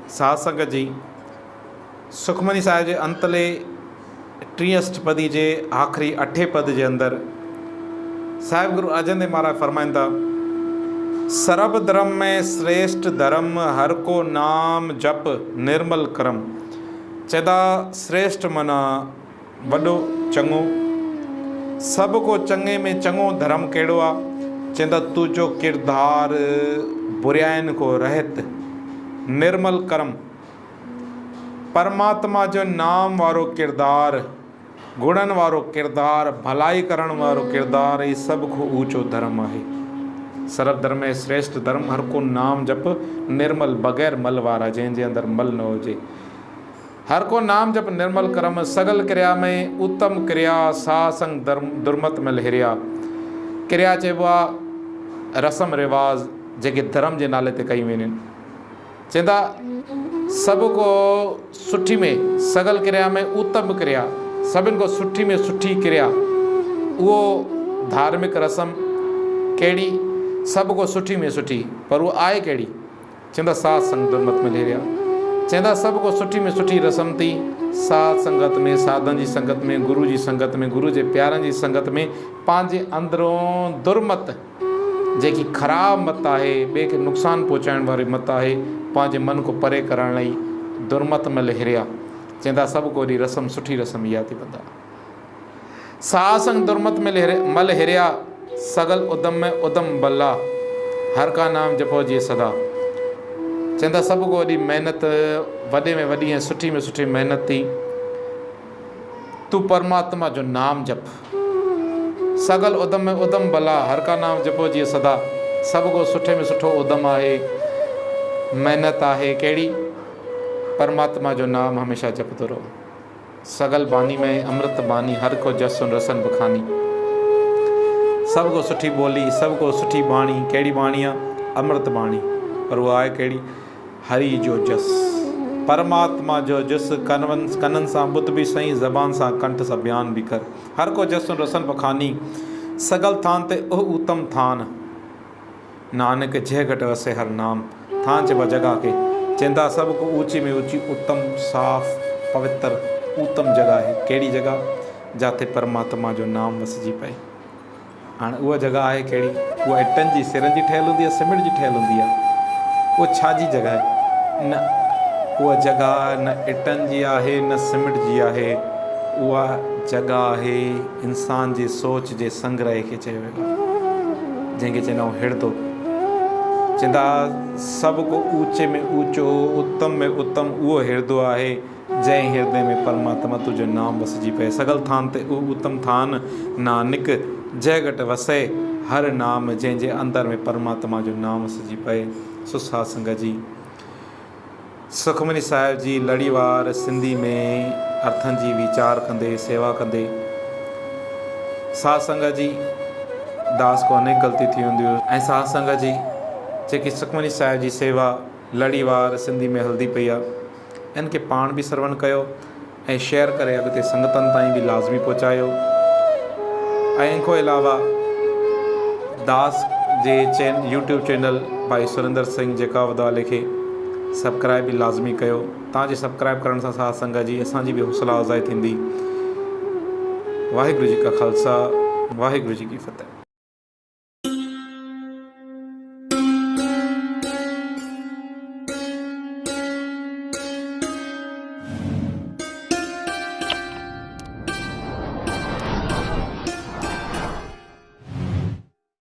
साध संगत जी सुखमनी साहिब जे अंतले 30 अष्टपदी जे आख़िरी 8 पद जे अंदर साहिब गुरु अर्जन देव महाराज फरमाइनि था, सर्ब धर्म में श्रेष्ठ धर्म हर को नाम जप निर्मल करम। चेदा श्रेष्ठ माना वॾो चङो, सभ को चङे में चङो धर्म कहिड़ो आहे? चवंदा तुंहिंजो किरदार बुराइनि को रहित निर्मल करम। परमात्मा जो नाम वारो किरदार, गुणन वारो किरदार, भलाई करण वारो किरदार, ये सब को ऊंचो धर्म है। सर्व धर्म में श्रेष्ठ धर्म हर को नाम जप निर्मल, बगैर मल वारा, जंहिंजे अंदर मल न हुजे। हर को नाम जप निर्मल करम, सगल क्रिया में उत्तम क्रिया, सासंग धर्म दुर्मत में लहरिया। क्रिया चइबो आहे रस्म रिवाज जेके धर्म जे नाले ते कई वेंदियूं आहिनि। चवंदा सभ को सुठी में, सगल क्रिया में उत्तम क्रिया, सभिनि को सुठी में सुठी क्रिया, उहो धार्मिक रस्म कहिड़ी? सभ को सुठी में सुठी, पर उहो आहे कहिड़ी? चवंदा साध संग दुर्मत में लहरिया। चवंदा सभ को सुठी में सुठी रस्म थी साध संगत में, साधन जी संगत में, गुरु जी संगत में, गुरु जे प्यारनि जी संगत में पंहिंजे अंदरों दुर्मत जेकी ख़राब मत आहे, ॿिए खे नुक़सानु पहुचाइण वारी मत आहे, पंहिंजे मन को परे करण लाइ दुर्मत में लहरिया। चवंदा सभु को रस्म सुठी रस्म इहा थी बंदा। सासंग दुर्मत में मल हिरिया, सगल उदम में उदम बल्ला, हर का नाम जपो जी सदा। चवंदा सभु को वॾी महिनत, वॾे में वॾी ऐं सुठी में सुठी महिनत थी। तूं परमात्मा जो नाम जप, सगल उदम में उदम भला, हर का नाम जपो जी सदा। सभ को सुठे में सुठो उदम आहे, महिनत आहे कहिड़ी? परमात्मा जो नाम हमेशा जपंदो रहो। सगल बानी में अमृत बानी, हर को जस सुन रसन बखानी। सभ को सुठी ॿोली, सभ को सुठी बाणी, कहिड़ी बाणी आहे? अमृत बाणी। पर उहा आहे कहिड़ी? हरि जो जस, परमात्मा जो जस। कननि सां ॿुध बि सही, ज़बान सां कंठ सां बयान बि कर। हर को जस सुन रसन बखानी, सगल थान ते उह उत्तम थान, नानक जय घट वसे हर नाम। थान चइबो जगह के। चवंदा सभ को ऊंची में ऊंची उत्तम, साफ़, पवित्र, उत्तम जगह है। कहिड़ी जगह? जिते परमात्मा जो नाम वसिजी पए। हाणे उहा जगह आहे कहिड़ी? उहा इटनि जी सिरनि जी ठहियलु हूंदी आहे, सीमेंट जी ठहियलु हूंदी आहे? उहा छा जी जगह आहे? न उहा जगह न इटनि जी आहे, न सीमेंट जी आहे। उहा जगह आहे इंसान जी सोच जे संग्रह खे चयो वियो आहे, जंहिंखे चवंदा आहियूं हिर्दो। चवंदा सभ को ऊंचे में ऊंचो, उत्तम में उत्तम उहो हिर्दो आहे, जंहिं हिर्दे में परमात्मा तुंहिंजो नाम वसिजी पए। सगल थान ते उहो उत्तम थान, नानक जय घट वसे हर नाम, जंहिंजे अंदर में परमात्मा जो नाम वसिजी पए। सो साध संगत जी सुखमनी साहिब जी लड़ीवार सिंधी में अर्थनि जी वीचार कंदे, सेवा कंदे, साध संगत जी दास को अनेक ग़लती थी हूंदियूं। ऐं साध संगत जी जेकी सुखमनी साहिब जी सेवा लड़ीवार सिंधी में हलंदी पई आहे, इन खे पाण बि श्रवण कयो ऐं शेयर करे अॻिते संगतनि ताईं बि लाज़मी पहुचायो। ऐं इन खां अलावा दास जे यूट्यूब चैनल भाई सुरेंद्र सिंह जेकावत वाले खे सब्सक्राइब बि लाज़मी कयो। तव्हांजे सब्सक्राइब करण सां साध संगत जी असांजी बि हौसला अफ़ज़ाई थींदी। वाहिगुरु जी का ख़ालसा, वाहिगुरु जी की फ़तेह।